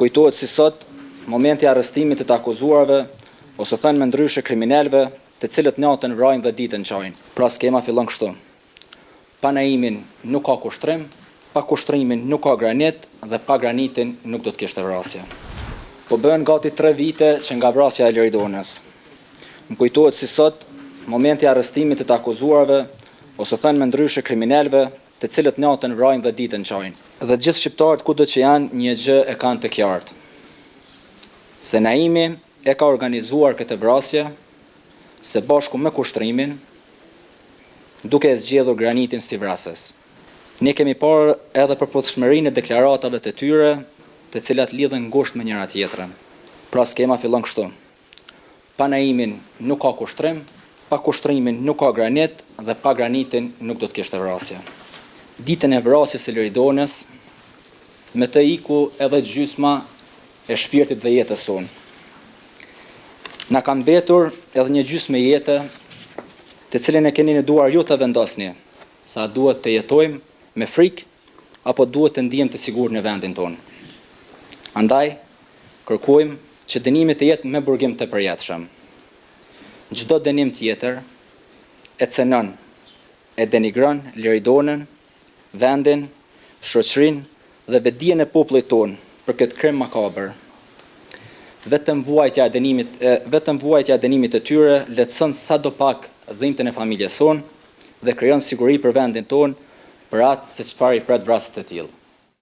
kujtohet si sot momenti i arrestimit të akuzuarve ose thënë me ndryshe kriminalëve, të cilët natën vrajnë dhe ditën qajnë. Pra skema fillon kështu. Pa nejimin nuk ka kushtrim, pa kushtrimin nuk ka granit dhe pa granitin nuk do të kishte vrasje. Po bën gati 3 vite që nga vrasja e Liridonës. Më kujtohet si sot momenti i arrestimit të akuzuarve ose thënë me ndryshe kriminalëve, të cilët natën vrajnë dhe ditën qajnë. Dhe gjithë shqiptarët kudo që janë një gjë e kanë të qartë. Se Naimi e ka organizuar këtë vrasje, se bashku me kushtrimin, duke e zgjedhur granitin si vrasës. Ne kemi parë edhe përputhshmërinë e deklaratave të tyre, të cilat lidhen ngushtë me njëra tjetrën. Pra skema fillon kështu. Pa Naimin nuk ka kushtrim, pa kushtrimin nuk ka granit dhe pa granitin nuk do të kishte vrasje. Ditën e vrasjes së Liridonës, me të iku edhe gjysma e shpirtit dhe jetës sonë. Na ka mbetur edhe një gjysmë jetë, të cilën e keni në duar ju të vendosni, sa duhet të jetojmë me frikë apo duhet të ndihem të sigurt në vendin tonë. Andaj, kërkojmë që dënimi të jetë me burgim të përjetshëm. Çdo dënim tjetër e cënon, e denigron Liridonën, vendin, shoqërinë dhe vetdijen e popullit tonë për këtë krim makabër. Vetëm vuajtja e dënimit të tyre lehtëson sadopak dhimbjen e familjes sonë dhe krijon siguri për vendin tonë për atë se çfarë i pret vrasës të tillë.